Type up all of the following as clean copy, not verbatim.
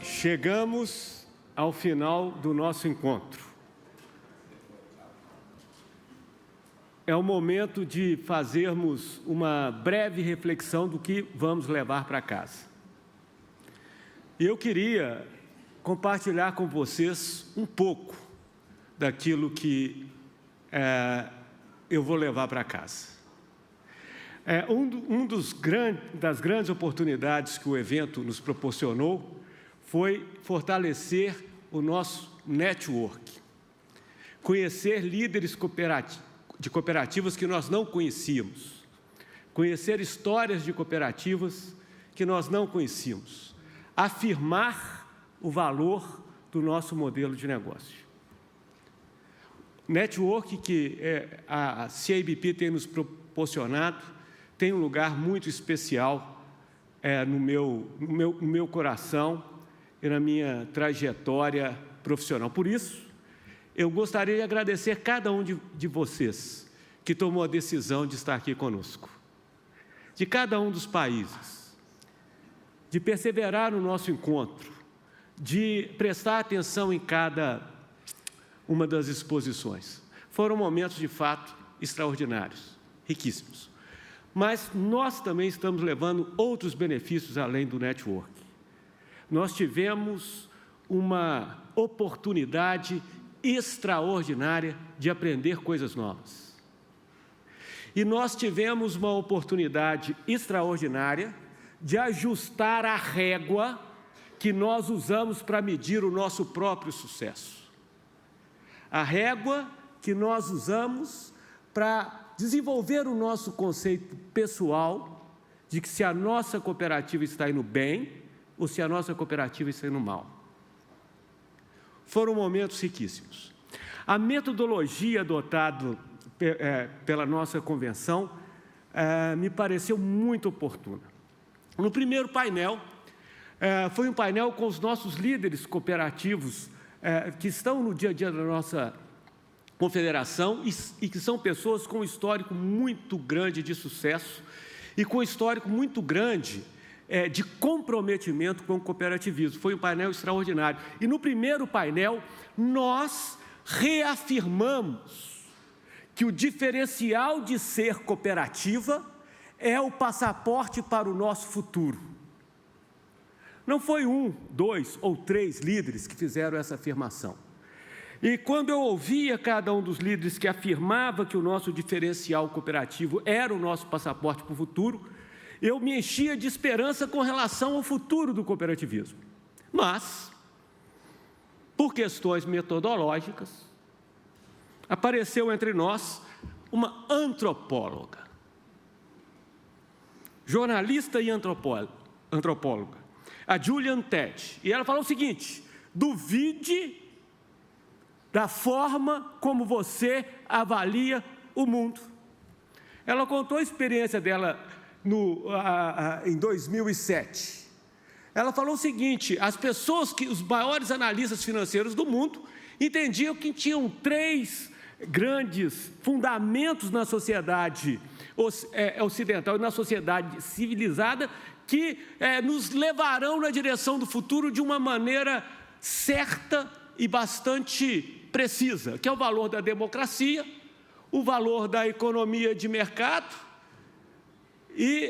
Chegamos ao final do nosso encontro. É o momento de fazermos uma breve reflexão do que vamos levar para casa. Eu queria compartilhar com vocês um pouco daquilo que eu vou levar para casa. Das grandes oportunidades que o evento nos proporcionou foi fortalecer o nosso network, conhecer líderes de cooperativas que nós não conhecíamos, conhecer histórias de cooperativas que nós não conhecíamos, afirmar o valor do nosso modelo de negócio. Network que a CIBP tem nos proporcionado tem um lugar muito especial no meu coração e na minha trajetória profissional. Por isso, eu gostaria de agradecer cada um de vocês que tomou a decisão de estar aqui conosco, de cada um dos países, de perseverar no nosso encontro, de prestar atenção em cada uma das exposições. Foram momentos, de fato, extraordinários, riquíssimos. Mas nós também estamos levando outros benefícios além do network. Nós tivemos uma oportunidade extraordinária de aprender coisas novas. E nós tivemos uma oportunidade extraordinária de ajustar a régua que nós usamos para medir o nosso próprio sucesso. A régua que nós usamos para desenvolver o nosso conceito pessoal de que se a nossa cooperativa está indo bem ou se a nossa cooperativa está indo mal. Foram momentos riquíssimos. A metodologia adotada pela nossa convenção me pareceu muito oportuna. No primeiro painel, foi um painel com os nossos líderes cooperativos que estão no dia a dia da nossa confederação e que são pessoas com um histórico muito grande de sucesso e com um histórico muito grande de comprometimento com o cooperativismo. Foi um painel extraordinário. E no primeiro painel, nós reafirmamos que o diferencial de ser cooperativa é o passaporte para o nosso futuro. Não foi 1, 2 ou 3 líderes que fizeram essa afirmação. E quando eu ouvia cada um dos líderes que afirmava que o nosso diferencial cooperativo era o nosso passaporte para o futuro, eu me enchia de esperança com relação ao futuro do cooperativismo. Mas, por questões metodológicas, apareceu entre nós uma antropóloga, jornalista e antropóloga, a Julian Tedd, e ela falou o seguinte: duvide da forma como você avalia o mundo. Ela contou a experiência dela em 2007. Ela falou o seguinte: os maiores analistas financeiros do mundo entendiam que tinham 3 grandes fundamentos na sociedade ocidental e na sociedade civilizada que nos levarão na direção do futuro de uma maneira certa e bastante precisa, que é o valor da democracia, o valor da economia de mercado e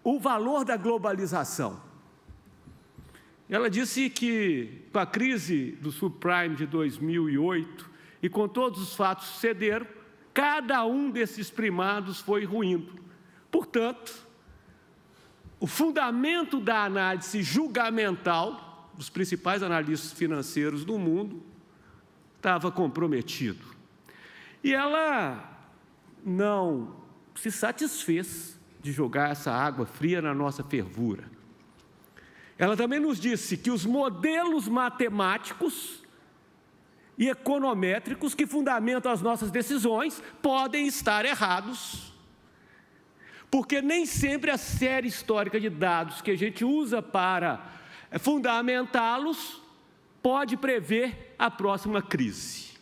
o valor da globalização. Ela disse que, com a crise do subprime de 2008 e com todos os fatos que sucederam, cada um desses primados foi ruindo. Portanto, o fundamento da análise julgamental dos principais analistas financeiros do mundo estava comprometido. E ela não se satisfez de jogar essa água fria na nossa fervura. Ela também nos disse que os modelos matemáticos e econométricos que fundamentam as nossas decisões podem estar errados, porque nem sempre a série histórica de dados que a gente usa para fundamentá-los pode prever a próxima crise.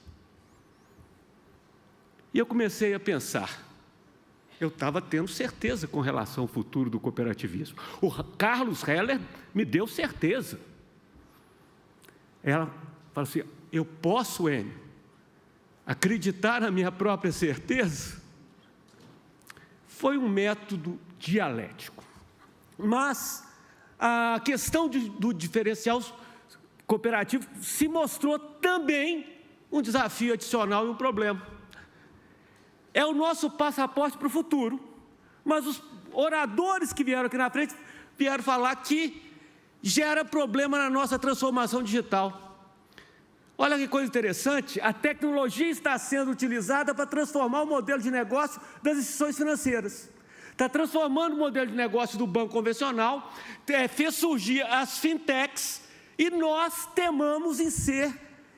E eu comecei a pensar, eu estava tendo certeza com relação ao futuro do cooperativismo. O Carlos Heller me deu certeza. Ela falou assim, eu posso, Enio, acreditar na minha própria certeza? Foi um método dialético. Mas a questão do diferencial cooperativo se mostrou também um desafio adicional e um problema. É o nosso passaporte para o futuro, mas os oradores que vieram aqui na frente vieram falar que gera problema na nossa transformação digital. Olha que coisa interessante, a tecnologia está sendo utilizada para transformar o modelo de negócio das instituições financeiras. Está transformando o modelo de negócio do banco convencional, fez surgir as fintechs, e nós temamos em ser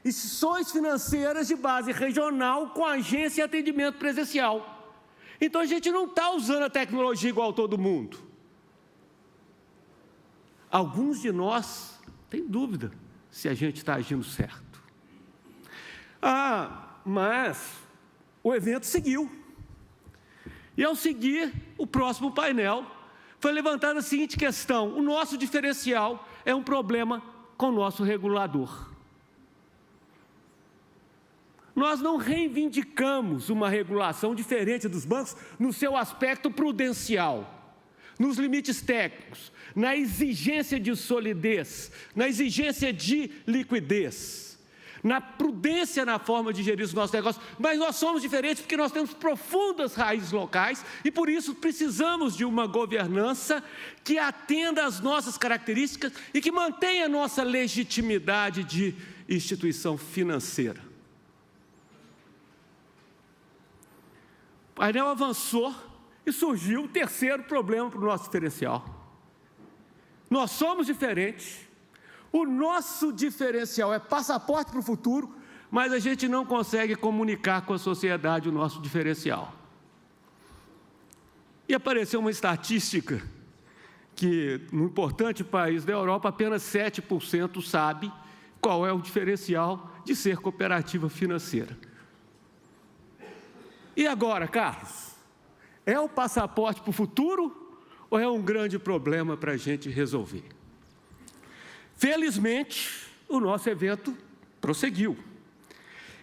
instituições financeiras de base regional com agência e atendimento presencial. Então, a gente não está usando a tecnologia igual todo mundo. Alguns de nós têm dúvida se a gente está agindo certo. Mas o evento seguiu. E ao seguir, o próximo painel foi levantada a seguinte questão: o nosso diferencial é um problema com o nosso regulador. Nós não reivindicamos uma regulação diferente dos bancos no seu aspecto prudencial, nos limites técnicos, na exigência de solidez, na exigência de liquidez, na prudência na forma de gerir os nossos negócios, mas nós somos diferentes porque nós temos profundas raízes locais e por isso precisamos de uma governança que atenda às nossas características e que mantenha a nossa legitimidade de instituição financeira. O painel avançou e surgiu o terceiro problema para o nosso diferencial. Nós somos diferentes, o nosso diferencial é passaporte para o futuro, mas a gente não consegue comunicar com a sociedade o nosso diferencial. E apareceu uma estatística que, no importante país da Europa, apenas 7% sabe qual é o diferencial de ser cooperativa financeira. E agora, Carlos, é o passaporte para o futuro ou é um grande problema para a gente resolver? Felizmente, o nosso evento prosseguiu.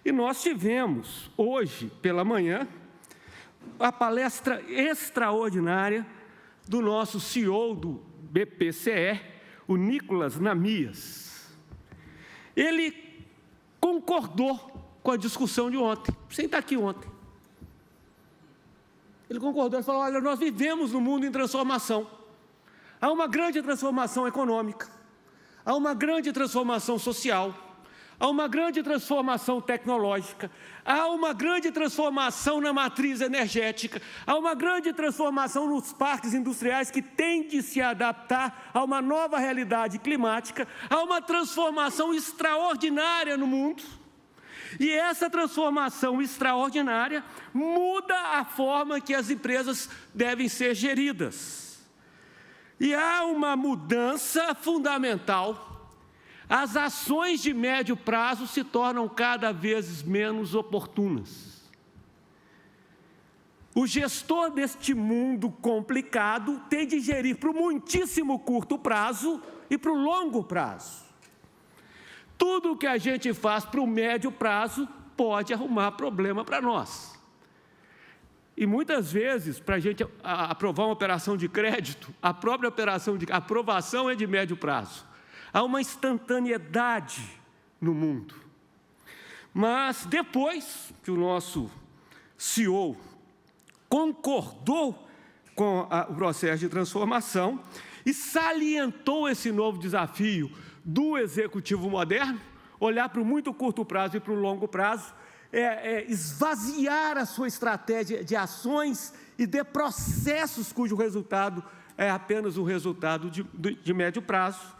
E nós tivemos, hoje pela manhã, a palestra extraordinária do nosso CEO do BPCE, o Nicolas Namias. Ele concordou com a discussão de ontem, sem estar aqui ontem. Ele concordou e falou, olha, nós vivemos num mundo em transformação. Há uma grande transformação econômica, há uma grande transformação social, há uma grande transformação tecnológica, há uma grande transformação na matriz energética, há uma grande transformação nos parques industriais que têm de se adaptar a uma nova realidade climática, há uma transformação extraordinária no mundo. E essa transformação extraordinária muda a forma que as empresas devem ser geridas. E há uma mudança fundamental. As ações de médio prazo se tornam cada vez menos oportunas. O gestor deste mundo complicado tem de gerir para o muitíssimo curto prazo e para o longo prazo. Tudo o que a gente faz para o médio prazo pode arrumar problema para nós. E muitas vezes, para a gente aprovar uma operação de crédito, a própria operação de aprovação é de médio prazo. Há uma instantaneidade no mundo. Mas depois que o nosso CEO concordou com o processo de transformação e salientou esse novo desafio do executivo moderno, olhar para o muito curto prazo e para o longo prazo, esvaziar a sua estratégia de ações e de processos cujo resultado é apenas o resultado de médio prazo,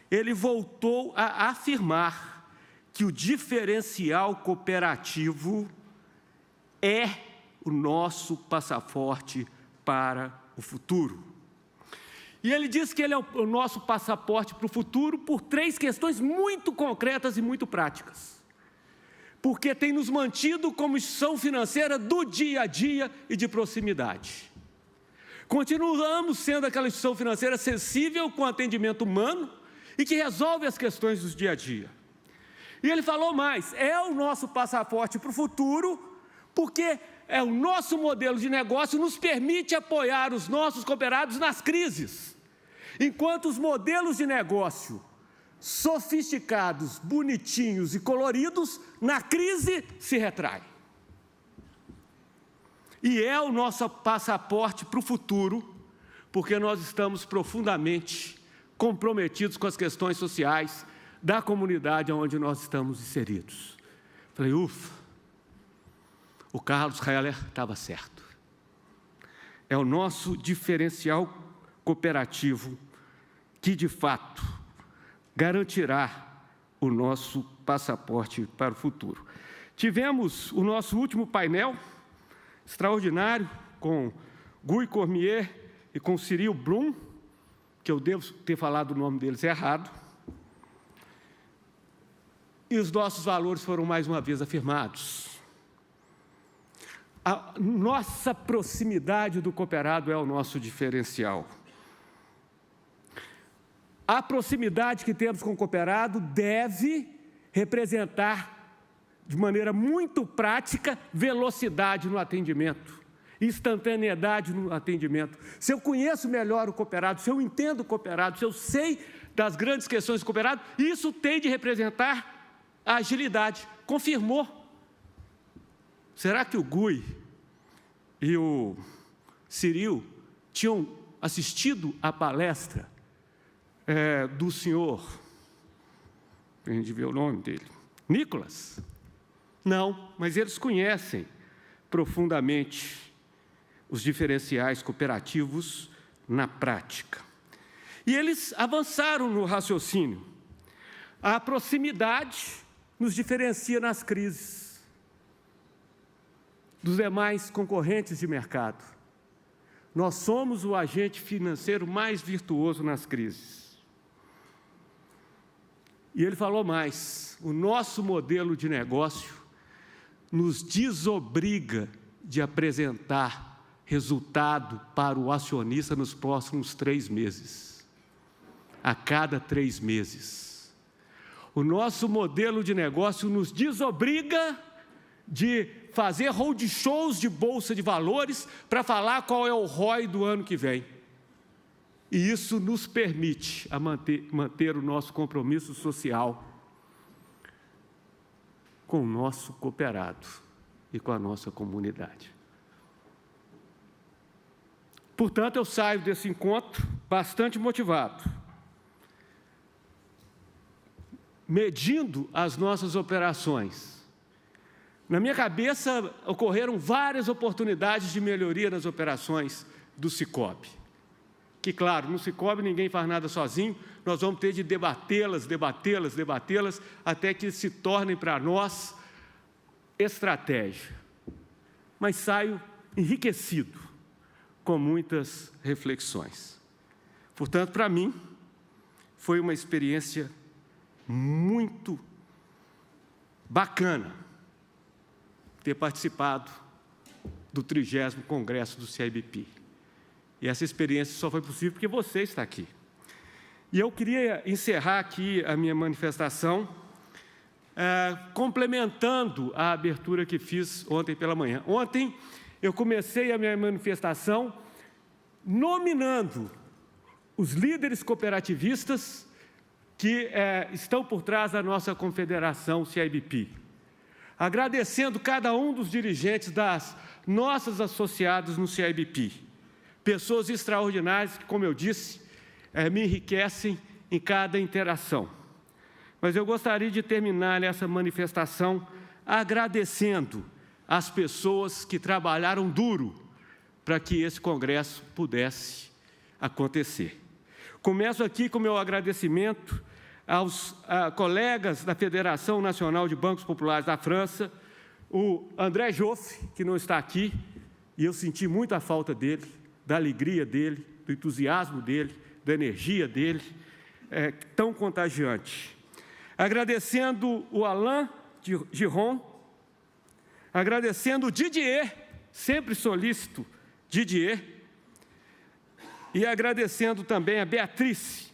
ele voltou a afirmar que o diferencial cooperativo é o nosso passaporte para o futuro. E ele diz que ele é o nosso passaporte para o futuro por 3 questões muito concretas e muito práticas. Porque tem nos mantido como instituição financeira do dia a dia e de proximidade. Continuamos sendo aquela instituição financeira acessível com atendimento humano e que resolve as questões do dia a dia. E ele falou mais, é o nosso passaporte para o futuro, porque o nosso modelo de negócio nos permite apoiar os nossos cooperados nas crises. Enquanto os modelos de negócio sofisticados, bonitinhos e coloridos, na crise se retraem. E é o nosso passaporte para o futuro, porque nós estamos profundamente comprometidos com as questões sociais da comunidade onde nós estamos inseridos. Falei, ufa, o Carlos Heller estava certo. É o nosso diferencial cooperativo que, de fato, garantirá o nosso passaporte para o futuro. Tivemos o nosso último painel extraordinário com Guy Cormier e com Cyril Blum, que eu devo ter falado o nome deles errado. E os nossos valores foram mais uma vez afirmados. A nossa proximidade do cooperado é o nosso diferencial. A proximidade que temos com o cooperado deve representar, de maneira muito prática, velocidade no atendimento, instantaneidade no atendimento. Se eu conheço melhor o cooperado, se eu entendo o cooperado, se eu sei das grandes questões do cooperado, isso tem de representar a agilidade. Confirmou. Será que o Guy e o Cyril tinham assistido à palestra do senhor, a gente vê o nome dele, Nicolas? Não, mas eles conhecem profundamente os diferenciais cooperativos na prática. E eles avançaram no raciocínio. A proximidade nos diferencia nas crises dos demais concorrentes de mercado. Nós somos o agente financeiro mais virtuoso nas crises. E ele falou mais, o nosso modelo de negócio nos desobriga de apresentar resultado para o acionista nos próximos 3 meses. A cada 3 meses. O nosso modelo de negócio nos desobriga de fazer roadshows de bolsa de valores para falar qual é o ROI do ano que vem. E isso nos permite manter o nosso compromisso social com o nosso cooperado e com a nossa comunidade. Portanto, eu saio desse encontro bastante motivado, medindo as nossas operações. Na minha cabeça, ocorreram várias oportunidades de melhoria nas operações do Cicobi. Que, claro, no Cicobi ninguém faz nada sozinho, nós vamos ter de debatê-las, até que se tornem para nós estratégia. Mas saio enriquecido com muitas reflexões. Portanto, para mim, foi uma experiência muito bacana ter participado do 30º Congresso do CIBP. E essa experiência só foi possível porque você está aqui. E eu queria encerrar aqui a minha manifestação complementando a abertura que fiz ontem pela manhã. Ontem eu comecei a minha manifestação nominando os líderes cooperativistas que estão por trás da nossa confederação CIBP. Agradecendo cada um dos dirigentes das nossas associadas no CIBP. Pessoas extraordinárias que, como eu disse, me enriquecem em cada interação. Mas eu gostaria de terminar essa manifestação agradecendo as pessoas que trabalharam duro para que esse congresso pudesse acontecer. Começo aqui com o meu agradecimento aos colegas da Federação Nacional de Bancos Populares da França, o André Joffre, que não está aqui, e eu senti muita falta dele, da alegria dele, do entusiasmo dele, da energia dele, tão contagiante. Agradecendo o Alain Giron, agradecendo o Didier, sempre solícito, Didier, E agradecendo também a Beatriz.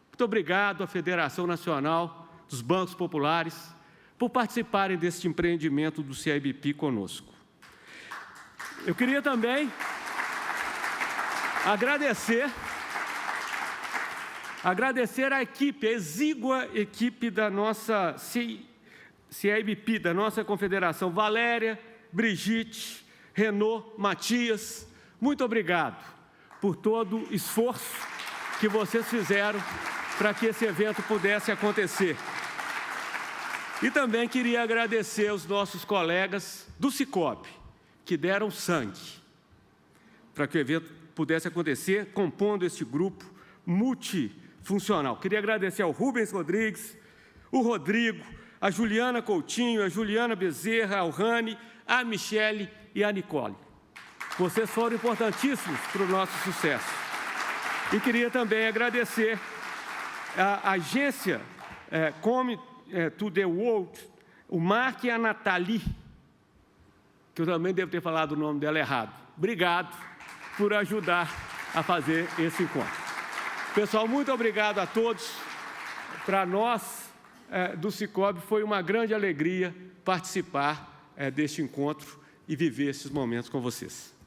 Muito obrigado à Federação Nacional dos Bancos Populares por participarem deste empreendimento do CIBP conosco. Eu queria também agradecer a equipe, a exígua equipe da nossa CIBP, da nossa confederação, Valéria, Brigitte, Renaud, Matias, muito obrigado por todo o esforço que vocês fizeram para que esse evento pudesse acontecer. E também queria agradecer aos nossos colegas do Sicob, que deram sangue para que o evento pudesse acontecer, compondo este grupo multifuncional. Queria agradecer ao Rubens Rodrigues, o Rodrigo, a Juliana Coutinho, a Juliana Bezerra, ao Rani, a Michele e a Nicole. Vocês foram importantíssimos para o nosso sucesso. E queria também agradecer a agência Come to the World, o Mark e a Nathalie, que eu também devo ter falado o nome dela errado. Obrigado por ajudar a fazer esse encontro. Pessoal, muito obrigado a todos. Para nós, do Sicob, foi uma grande alegria participar deste encontro e viver esses momentos com vocês.